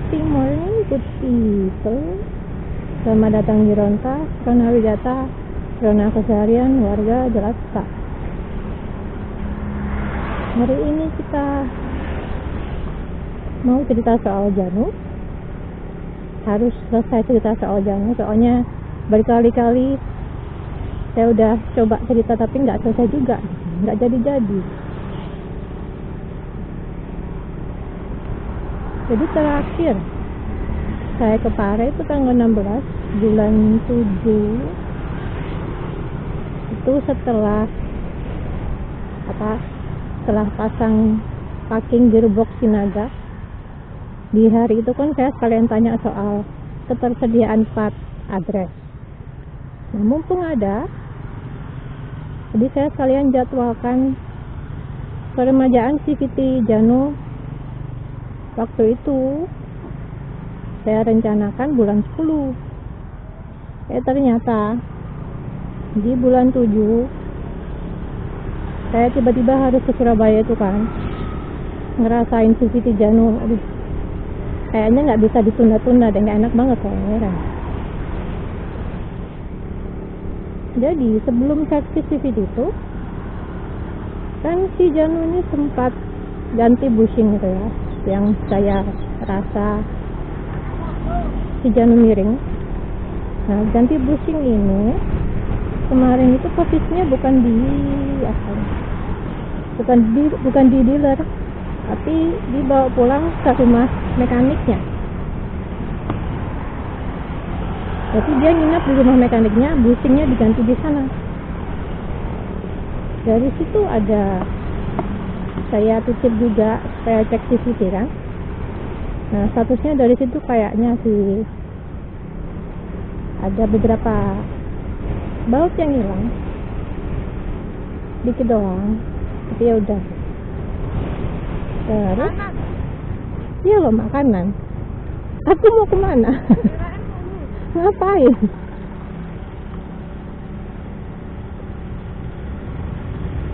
Happy morning, good people. Selamat datang di Ronta, Rona Widata, Rona Keseharian Warga Jelata. Hari ini kita mau cerita soal Janu. Harus selesai cerita soal Janu, soalnya berkali-kali saya udah coba cerita tapi nggak selesai juga, nggak jadi-jadi. Jadi terakhir saya ke Pare itu tanggal 16 bulan 7 itu setelah pasang packing gearbox Sinaga. Di hari itu kan saya sekalian tanya soal ketersediaan part address. Nah, mumpung ada, jadi saya sekalian jadwalkan peremajaan CVT Janu. Waktu itu saya rencanakan bulan 10. Ternyata di bulan 7 saya tiba-tiba harus ke Surabaya itu kan, ngerasain CVT Janu. Aduh, kayaknya nggak bisa ditunda-tunda dan nggak enak banget kayaknya. Jadi sebelum servis CVT itu kan si Janu ini sempat ganti bushing gitu ya, yang saya rasa si Janu miring. Nah, ganti bushing ini kemarin itu posisinya bukan di dealer, tapi dibawa pulang ke rumah mekaniknya. Jadi dia nginap di rumah mekaniknya, bushingnya diganti di sana. Dari situ ada saya titip juga, saya cek CCTV kan. Nah, statusnya dari situ kayaknya sih ada beberapa baut yang hilang, dikit doang, tapi ya udah. Terus iya loh, makanan. Aku mau kemana? Ngapain?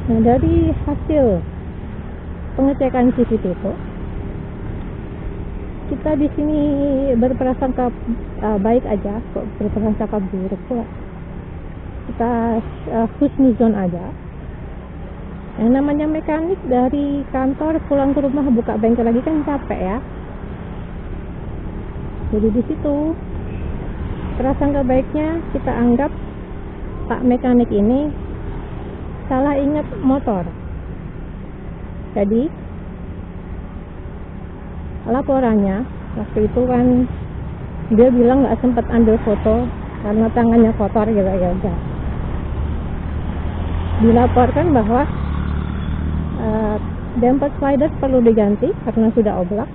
Nah, dari hasil pengecekan CCTV itu, kita di sini berprasangka baik aja, kok berprasangka buruk pula. Kita husnuzon aja. Yang namanya mekanik dari kantor pulang ke rumah buka bengkel lagi kan capek ya. Jadi di situ prasangka baiknya kita anggap Pak mekanik ini salah ingat motor. Jadi laporannya waktu itu kan dia bilang nggak sempat ambil foto karena tangannya kotor gitu ya udah. Dilaporkan bahwa damper slider perlu diganti karena sudah oblak.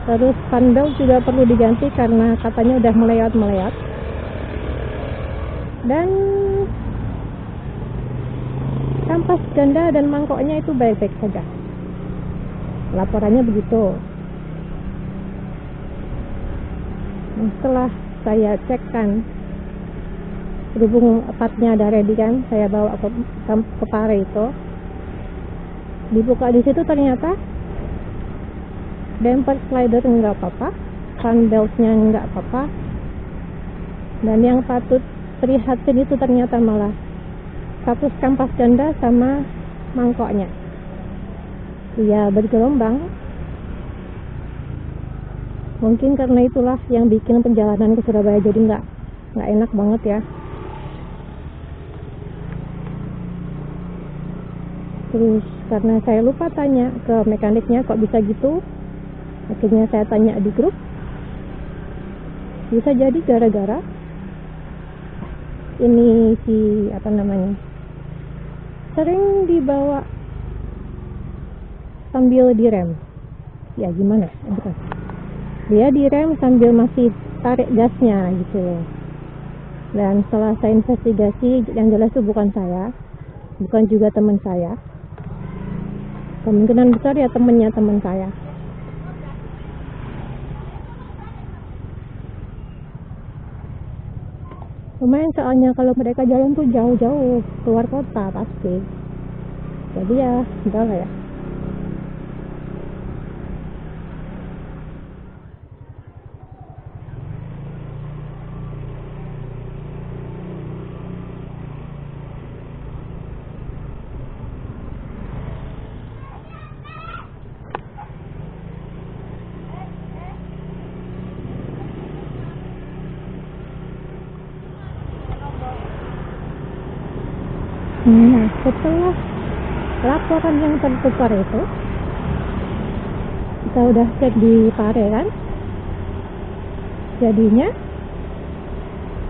Terus fan belt juga perlu diganti karena katanya udah melewat. Dan kampas ganda dan mangkoknya itu baik-baik saja. Laporannya begitu. Nah, setelah saya cekkan, berhubung partnya ada ready kan, saya bawa ke Pare itu. Dibuka di situ ternyata damper slider enggak apa-apa, fan beltnya enggak apa-apa. Dan yang patut prihatin itu ternyata malah status kampas ganda sama mangkoknya. Ya bergelombang. Mungkin karena itulah yang bikin perjalanan ke Surabaya jadi nggak enak banget ya. Terus karena saya lupa tanya ke mekaniknya kok bisa gitu, akhirnya saya tanya di grup. Bisa jadi gara-gara ini sering dibawa sambil direm. Ya gimana? Bukan. Dia direm sambil masih tarik gasnya gitu. Dan setelah saya investigasi, yang jelas itu bukan saya, bukan juga teman saya. Kemungkinan besar ya temannya teman saya. Lumayan soalnya kalau mereka jalan tuh jauh-jauh keluar kota pasti. Jadi ya udah lah ya. Nah, setelah laporan yang tertukar itu, kita udah cek di Pare kan, jadinya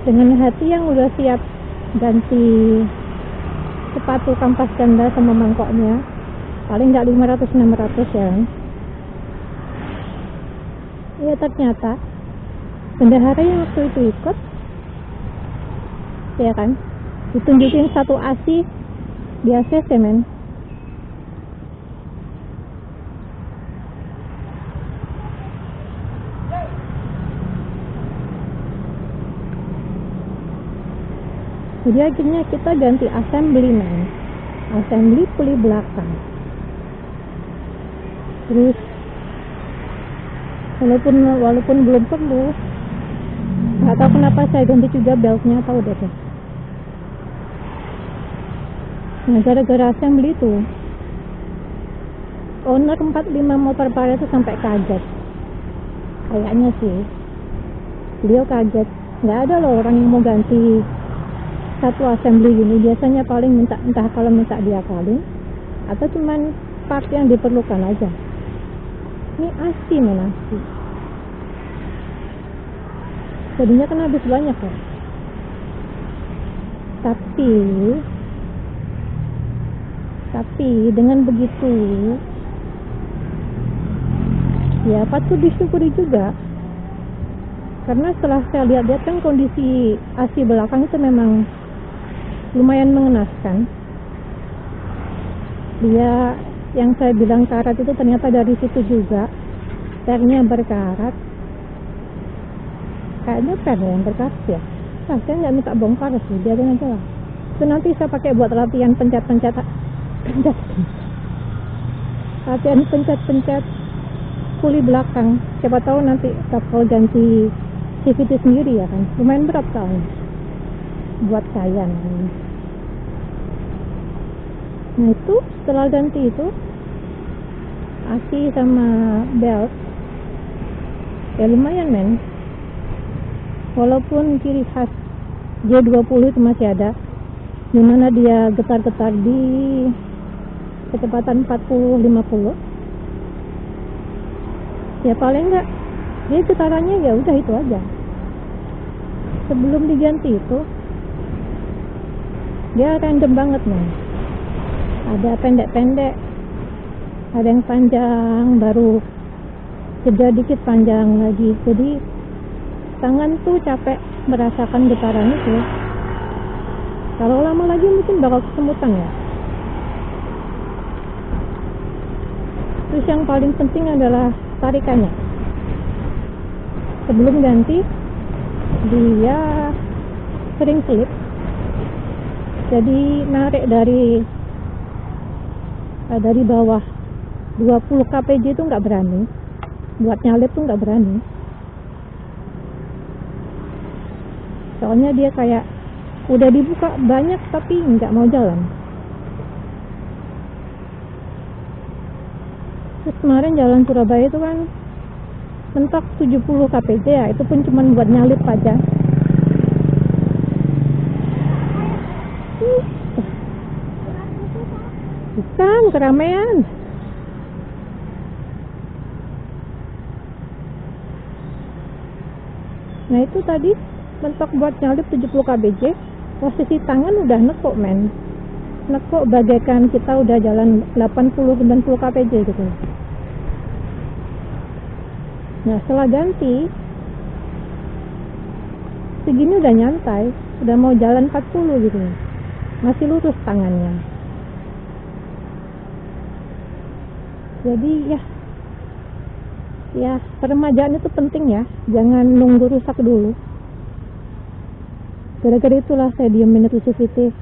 dengan hati yang udah siap ganti sepatu kampas ganda sama mangkoknya, paling nggak 500-600 ya kan. Ya ternyata bendahara yang waktu itu ikut ya kan, ditunjukin satu ASI di ACC men. Jadi akhirnya kita ganti assembly men, assembly puli belakang. Terus walaupun belum perlu, nggak tahu kenapa saya ganti juga beltnya, tahu deh tuh. Nah, gara-gara assembly itu owner 45 motor Pare itu sampai kaget. Kayaknya sih beliau kaget, nggak ada loh orang yang mau ganti satu assembly gini. Biasanya paling entah kalau minta diakalin atau cuman part yang diperlukan aja. Ini ASI men, ASI. Jadinya kan habis banyak ya. Tapi dengan begitu ya patut disyukuri juga, karena setelah saya lihat-lihat kan kondisi ASI belakang itu memang lumayan mengenaskan. Dia yang saya bilang karat itu ternyata dari situ juga, pernya berkarat. Kayaknya per yang berkarat ya. Nah, saya nggak minta bongkar sih, biarin aja lah. Itu nanti saya pakai buat latihan pencet-pencet puli belakang. Siapa tahu nanti kalau ganti CVT sendiri ya kan, lumayan berat soalnya buat saya. Nah itu setelah ganti itu ASI sama belt ya lumayan men, walaupun ciri khas J20 itu masih ada, dimana dia getar-getar di kecepatan 40-50 ya, paling enggak dia getarannya ya udah itu aja. Sebelum diganti itu dia random banget men, ada pendek-pendek, ada yang panjang, baru jeda dikit panjang lagi. Jadi tangan tuh capek merasakan getaran itu. Kalau lama lagi mungkin bakal kesemutan ya. Terus yang paling penting adalah tarikannya. Sebelum ganti dia sering slip, jadi narik dari bawah 20 kpj itu nggak berani, buat nyalip tuh nggak berani, soalnya dia kayak udah dibuka banyak tapi nggak mau jalan. Terus kemarin jalan Surabaya itu kan mentok 70 kpj ya, itu pun cuma buat nyalip aja. Bukan keramaian. Nah itu tadi mentok buat nyalip 70 kbj, posisi tangan udah nekuk men, nekuk bagaikan kita udah jalan 80-90 kpj gitu. Nah setelah ganti segini udah nyantai, udah mau jalan 40 gitu, masih lurus tangannya. Jadi ya peremajaan itu penting ya, jangan nunggu rusak dulu. Gara-gara itulah saya diemin itu CVT.